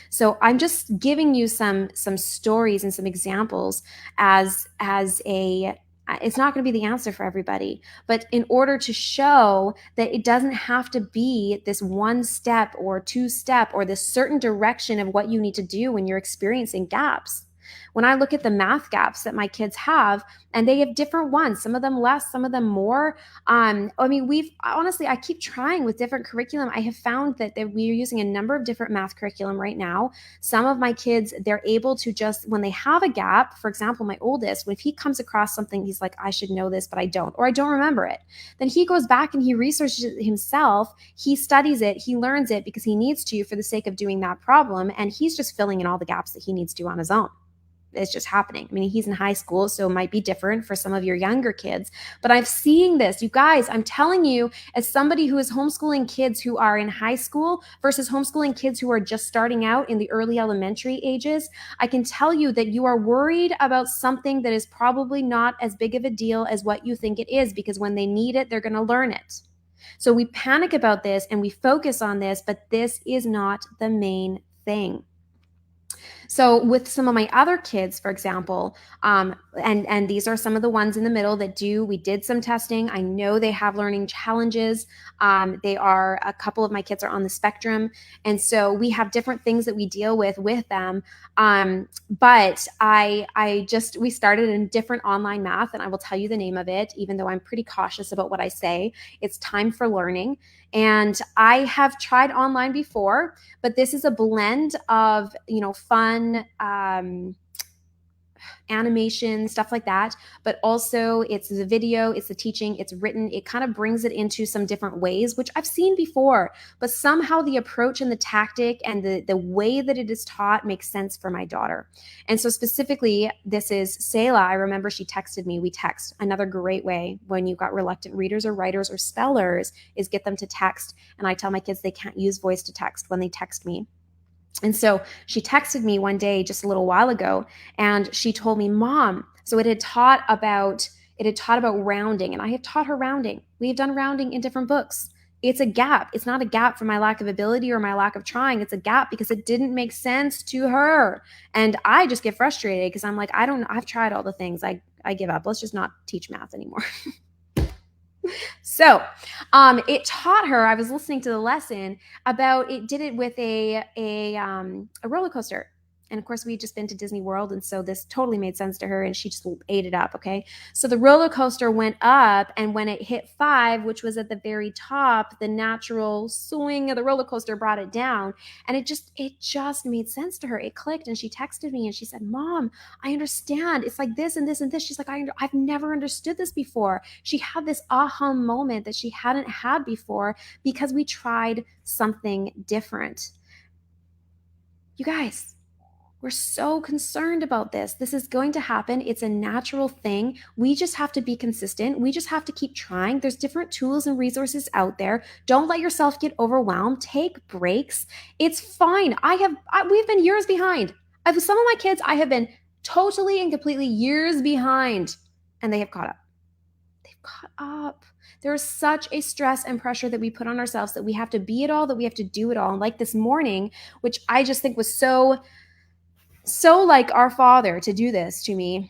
So I'm just giving you some stories and some examples as it's not going to be the answer for everybody, but in order to show that it doesn't have to be this one step or two step or this certain direction of what you need to do when you're experiencing gaps. When I look at the math gaps that my kids have, and they have different ones, some of them less, some of them more. I mean, we've honestly, I keep trying with different curriculum. I have found that we are using a number of different math curriculum right now. Some of my kids, they're able to just, when they have a gap, for example, my oldest, if he comes across something, he's like, I should know this, but I don't, or I don't remember it. Then he goes back and he researches it himself. He studies it, he learns it because he needs to for the sake of doing that problem. And he's just filling in all the gaps that he needs to on his own. It's just happening. I mean, he's in high school, so it might be different for some of your younger kids. But I'm seeing this. You guys, I'm telling you, as somebody who is homeschooling kids who are in high school versus homeschooling kids who are just starting out in the early elementary ages, I can tell you that you are worried about something that is probably not as big of a deal as what you think it is, because when they need it, they're going to learn it. So we panic about this and we focus on this, but this is not the main thing. So with some of my other kids, for example, and these are some of the ones in the middle that we did some testing. I know they have learning challenges. A couple of my kids are on the spectrum. And so we have different things that we deal with them. But we started in different online math, and I will tell you the name of it, even though I'm pretty cautious about what I say. It's Time for Learning. And I have tried online before, but this is a blend of, fun, animation, stuff like that. But also it's the video, it's the teaching, it's written. It kind of brings it into some different ways, which I've seen before, but somehow the approach and the tactic and the way that it is taught makes sense for my daughter. And so specifically, this is Selah. I remember she texted me. We text. Another great way when you've got reluctant readers or writers or spellers is get them to text. And I tell my kids they can't use voice to text when they text me. And so she texted me one day just a little while ago, and she told me, Mom, so it had taught about rounding, and I have taught her rounding. We've done rounding in different books. It's a gap. It's not a gap for my lack of ability or my lack of trying. It's a gap because it didn't make sense to her. And I just get frustrated because I'm like, I've tried all the things. I give up. Let's just not teach math anymore. So it taught her, I was listening to the lesson about, it did it with a roller coaster. And of course, we had just been to Disney World. And so this totally made sense to her and she just ate it up. Okay. So the roller coaster went up, and when it hit 5, which was at the very top, the natural swing of the roller coaster brought it down. And it just made sense to her. It clicked, and she texted me and she said, Mom, I understand. It's like this and this and this. She's like, I've never understood this before. She had this aha moment that she hadn't had before because we tried something different. You guys, we're so concerned about this. This is going to happen. It's a natural thing. We just have to be consistent. We just have to keep trying. There's different tools and resources out there. Don't let yourself get overwhelmed. Take breaks. It's fine. We've been years behind. Some of my kids, I have been totally and completely years behind, and they have caught up. They've caught up. There's such a stress and pressure that we put on ourselves that we have to be it all, that we have to do it all. And like this morning, which I just think was so like our Father to do this to me,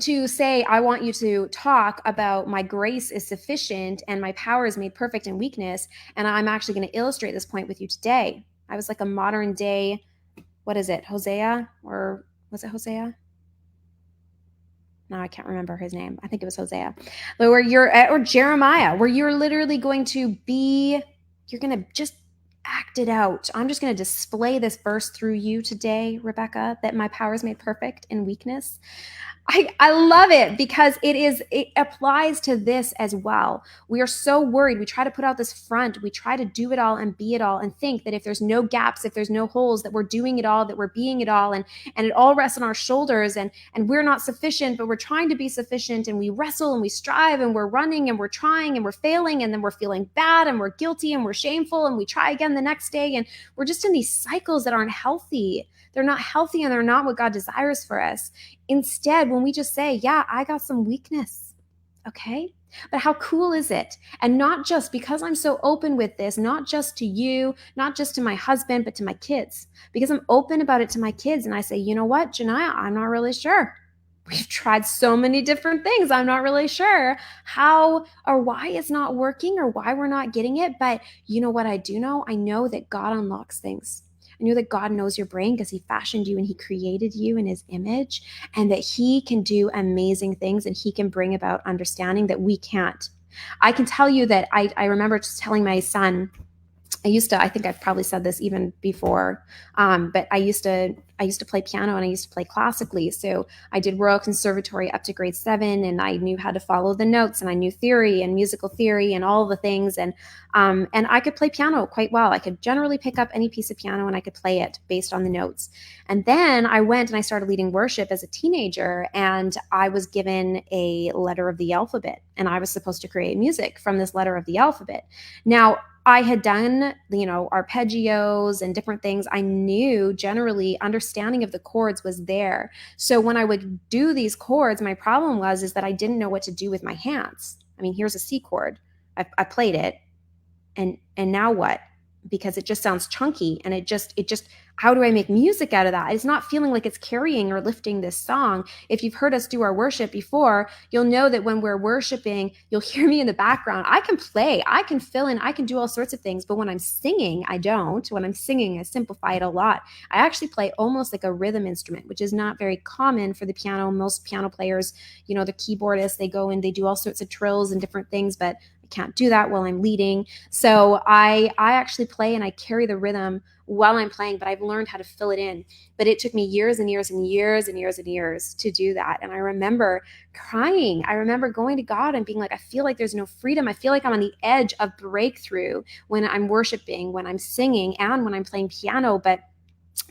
to say, I want you to talk about my grace is sufficient and my power is made perfect in weakness. And I'm actually going to illustrate this point with you today. I was like a modern day, what is it, Hosea? Or was it Hosea? No, I can't remember his name. I think it was Hosea. But or Jeremiah, where you're literally going to just act it out. I'm just going to display this verse through you today, Rebecca, that my power is made perfect in weakness. I love it because it applies to this as well. We are so worried. We try to put out this front. We try to do it all and be it all and think that if there's no gaps, if there's no holes, that we're doing it all, that we're being it all, and it all rests on our shoulders, and we're not sufficient, but we're trying to be sufficient, and we wrestle and we strive and we're running and we're trying and we're failing, and then we're feeling bad and we're guilty and we're shameful, and we try again the next day, and we're just in these cycles that aren't healthy. They're not healthy, and they're not what God desires for us. Instead, when we just say, yeah, I got some weakness, okay? But how cool is it? And not just because I'm so open with this, not just to you, not just to my husband, but to my kids. Because I'm open about it to my kids, and I say, you know what, Janiyah, I'm not really sure. We've tried so many different things. I'm not really sure how or why it's not working or why we're not getting it. But you know what I do know? I know that God unlocks things. I knew that God knows your brain because he fashioned you and he created you in his image, and that he can do amazing things and he can bring about understanding that we can't. I can tell you that I remember just telling my son, I think I've probably said this even before, but I used to play piano and I used to play classically. So I did Royal Conservatory up to grade 7, and I knew how to follow the notes, and I knew theory and musical theory and all the things. And I could play piano quite well. I could generally pick up any piece of piano and I could play it based on the notes. And then I went and I started leading worship as a teenager, and I was given a letter of the alphabet, and I was supposed to create music from this letter of the alphabet. Now, I had done, arpeggios and different things. I knew generally understanding of the chords was there. So when I would do these chords, my problem is that I didn't know what to do with my hands. I mean, here's a C chord. I played it, and now what? Because it just sounds chunky, and it just how do I make music out of that? It's not feeling like it's carrying or lifting this song. If you've heard us do our worship before, you'll know that when we're worshiping, you'll hear me in the background. I can play, I can fill in, I can do all sorts of things, but when I'm singing, I don't. When I'm singing, I simplify it a lot. I actually play almost like a rhythm instrument, which is not very common for the piano. Most piano players, the keyboardists, they go and they do all sorts of trills and different things, but can't do that while I'm leading. So I actually play and I carry the rhythm while I'm playing, but I've learned how to fill it in. But it took me years and years and years and years and years to do that. And I remember crying. I remember going to God and being like, I feel like there's no freedom. I feel like I'm on the edge of breakthrough when I'm worshiping, when I'm singing, and when I'm playing piano. But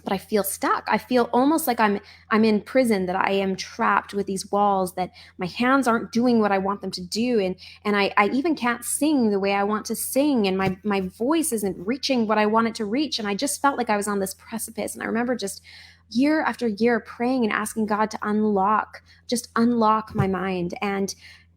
I feel stuck. I feel almost like I'm in prison, that I am trapped with these walls, that my hands aren't doing what I want them to do. And I even can't sing the way I want to sing. And my voice isn't reaching what I want it to reach. And I just felt like I was on this precipice. And I remember just year after year praying and asking God to unlock my mind.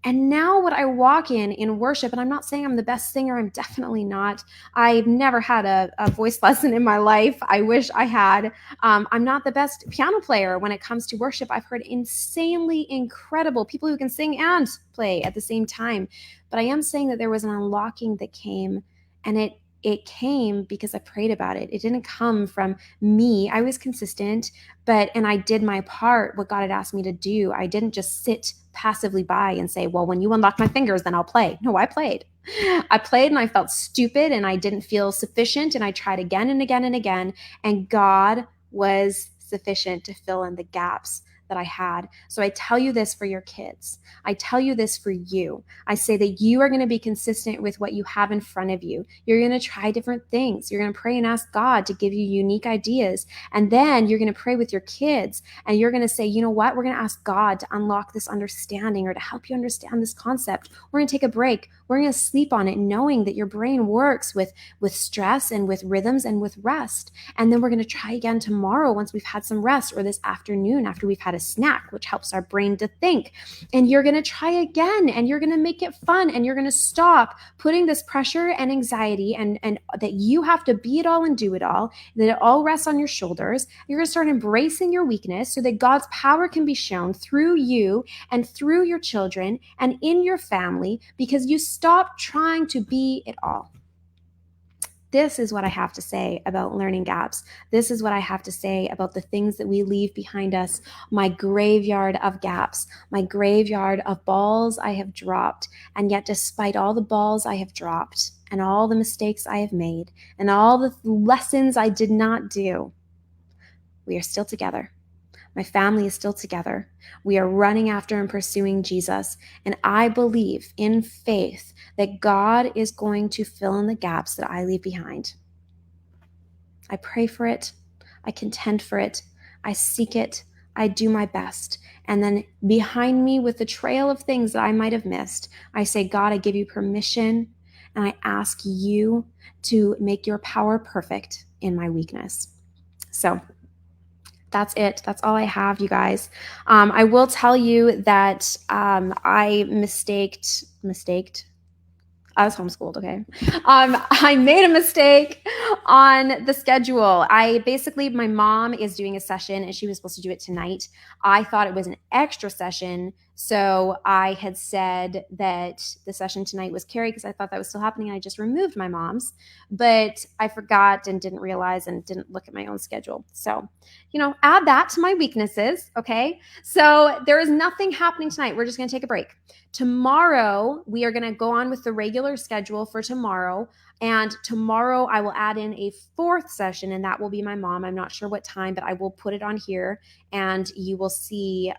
And now what I walk in worship, and I'm not saying I'm the best singer, I'm definitely not. I've never had a voice lesson in my life. I wish I had. I'm not the best piano player when it comes to worship. I've heard insanely incredible people who can sing and play at the same time. But I am saying that there was an unlocking that came, and it came because I prayed about it. It didn't come from me. I was consistent, and I did my part, what God had asked me to do. I didn't just sit passively by and say, well, when you unlock my fingers, then I'll play. No, I played. I played and I felt stupid and I didn't feel sufficient, and I tried again and again and again, and God was sufficient to fill in the gaps that I had. So I tell you this for your kids. I tell you this for you. I say that you are going to be consistent with what you have in front of you. You're going to try different things. You're going to pray and ask God to give you unique ideas. And then you're going to pray with your kids, and you're going to say, you know what? We're going to ask God to unlock this understanding, or to help you understand this concept. We're going to take a break. We're going to sleep on it, knowing that your brain works with stress and with rhythms and with rest. And then we're going to try again tomorrow once we've had some rest, or this afternoon after we've had a snack, which helps our brain to think. And you're going to try again, and you're going to make it fun, and you're going to stop putting this pressure and anxiety and that you have to be it all and do it all, that it all rests on your shoulders. You're going to start embracing your weakness so that God's power can be shown through you and through your children and in your family, because you stop trying to be it all. This is what I have to say about learning gaps. This is what I have to say about the things that we leave behind us. My graveyard of gaps, my graveyard of balls I have dropped. And yet, despite all the balls I have dropped, and all the mistakes I have made, and all the lessons I did not do, we are still together. My family is still together. We are running after and pursuing Jesus. And I believe in faith that God is going to fill in the gaps that I leave behind. I pray for it. I contend for it. I seek it. I do my best. And then behind me, with the trail of things that I might have missed, I say, God, I give you permission, and I ask you to make your power perfect in my weakness. So that's it. That's all I have, you guys. I will tell you that I mistaked. I was homeschooled, okay? I made a mistake. on the schedule. My mom is doing a session and she was supposed to do it tonight. I thought it was an extra session. So I had said that the session tonight was Carrie because I thought that was still happening. I just removed my mom's, but I forgot and didn't realize and didn't look at my own schedule. So, add that to my weaknesses. Okay. So there is nothing happening tonight. We're just going to take a break. Tomorrow, we are going to go on with the regular schedule for tomorrow. And tomorrow I will add in a fourth session, and that will be my mom. I'm not sure what time, but I will put it on here, and you will see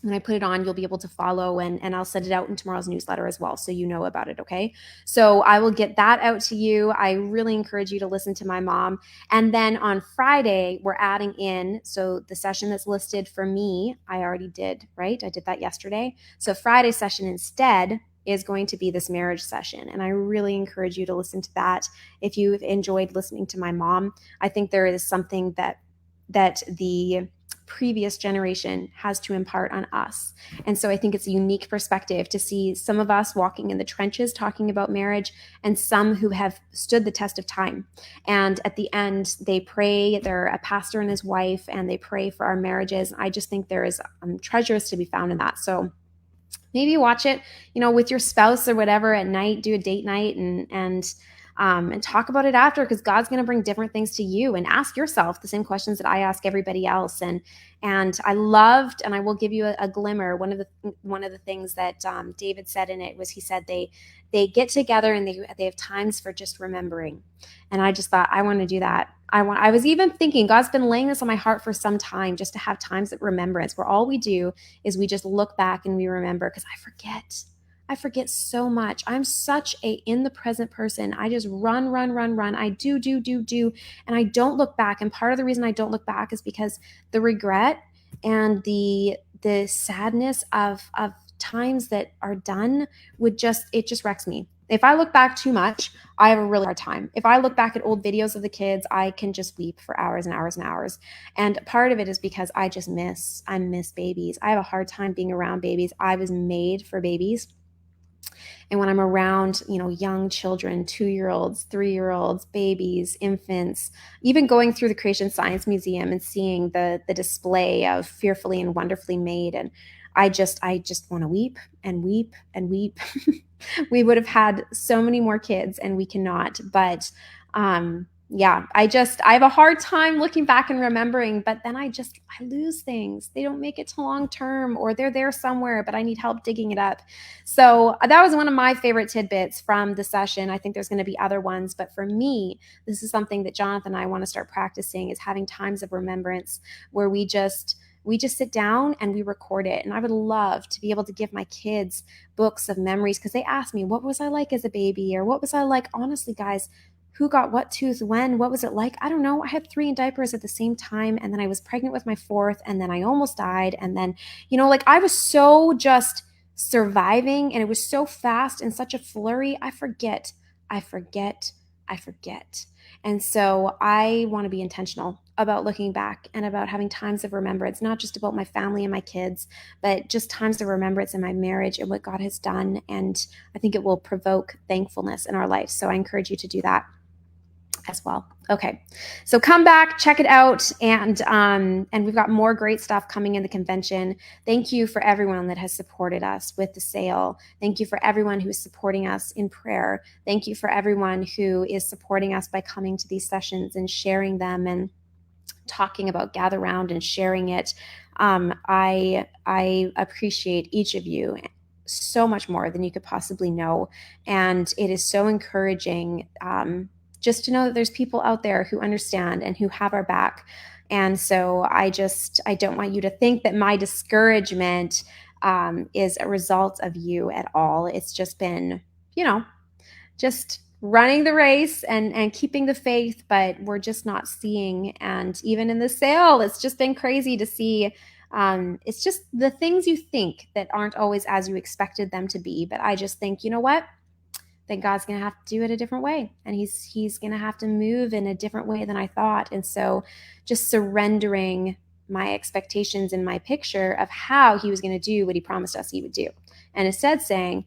when I put it on, you'll be able to follow, and I'll send it out in tomorrow's newsletter as well, so you know about it, okay? So I will get that out to you. I really encourage you to listen to my mom. And then on Friday, we're adding in, so the session that's listed for me, I already did, right? I did that yesterday. So Friday session instead is going to be this marriage session. And I really encourage you to listen to that. If you've enjoyed listening to my mom, I think there is something that the previous generation has to impart on us. And so I think it's a unique perspective to see some of us walking in the trenches talking about marriage and some who have stood the test of time. And at the end, they pray, they're a pastor and his wife, and they pray for our marriages. I just think there is treasures to be found in that. So maybe watch it, with your spouse or whatever at night, do a date night and talk about it after, because God's going to bring different things to you, and ask yourself the same questions that I ask everybody else. And I loved, and I will give you a glimmer. One of the things that David said in it was, he said they get together and they have times for just remembering. And I just thought, I want to do that. I was even thinking, God's been laying this on my heart for some time, just to have times of remembrance where all we do is we just look back and we remember, because I forget so much. I'm such a in the present person. I just run. I do. And I don't look back. And part of the reason I don't look back is because the regret and the sadness of times that are done it just wrecks me. If I look back too much, I have a really hard time. If I look back at old videos of the kids, I can just weep for hours and hours and hours. And part of it is because I miss babies. I have a hard time being around babies. I was made for babies. And when I'm around, young children, 2-year-olds, 3-year-olds, babies, infants, even going through the Creation Science Museum and seeing the display of fearfully and wonderfully made, and I just want to weep and weep and weep. We would have had so many more kids, and we cannot. But yeah, I have a hard time looking back and remembering, but then I lose things. They don't make it to long term, or they're there somewhere, but I need help digging it up. So that was one of my favorite tidbits from the session. I think there's going to be other ones, but for me, this is something that Jonathan and I want to start practicing, is having times of remembrance where we just sit down and we record it. And I would love to be able to give my kids books of memories, because they ask me, what was I like as a baby? Or what was I like? Honestly, guys, who got what tooth when? What was it like? I don't know. I had 3 in diapers at the same time, and then I was pregnant with my 4th, and then I almost died. And then, I was so just surviving, and it was so fast and such a flurry. I forget. And so I want to be intentional about looking back and about having times of remembrance, not just about my family and my kids, but just times of remembrance in my marriage and what God has done. And I think it will provoke thankfulness in our life. So I encourage you to do that as well. Okay, so come back, check it out, and we've got more great stuff coming in the convention. Thank you for everyone that has supported us with the sale. Thank you for everyone who is supporting us in prayer. Thank you for everyone who is supporting us by coming to these sessions and sharing them and talking about Gather Round and sharing it. I appreciate each of you so much more than you could possibly know, and it is so encouraging just to know that there's people out there who understand and who have our back. And so I don't want you to think that my discouragement is a result of you at all. It's just been, just running the race and keeping the faith, but we're just not seeing. And even in the sale, it's just been crazy to see. It's just the things you think that aren't always as you expected them to be. But I just think, you know what? Then God's going to have to do it a different way. And he's going to have to move in a different way than I thought. And so just surrendering my expectations in my picture of how he was going to do what he promised us he would do. And instead saying,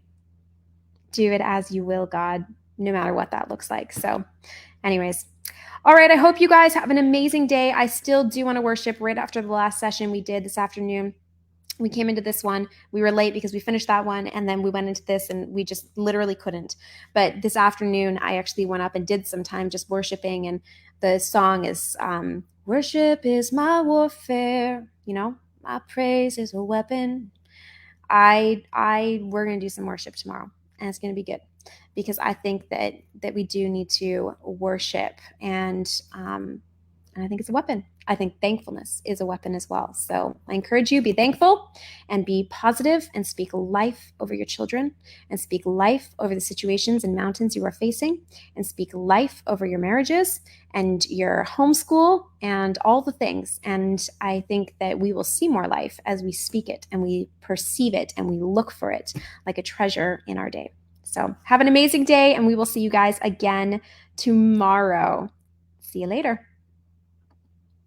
do it as you will, God. no matter what that looks like. So anyways, all right, I hope you guys have an amazing day. I still do want to worship right after the last session we did this afternoon. We came into this one. We were late because we finished that one, and then we went into this, and we just literally couldn't. But this afternoon, I actually went up and did some time just worshiping, and the song is "Worship is my warfare." You know, my praise is a weapon. We're gonna do some worship tomorrow, and it's gonna be good because I think that we do need to worship, and I think it's a weapon. I think thankfulness is a weapon as well. So I encourage you, be thankful and be positive and speak life over your children and speak life over the situations and mountains you are facing and speak life over your marriages and your homeschool and all the things. And I think that we will see more life as we speak it and we perceive it and we look for it like a treasure in our day. So have an amazing day, and we will see you guys again tomorrow. See you later.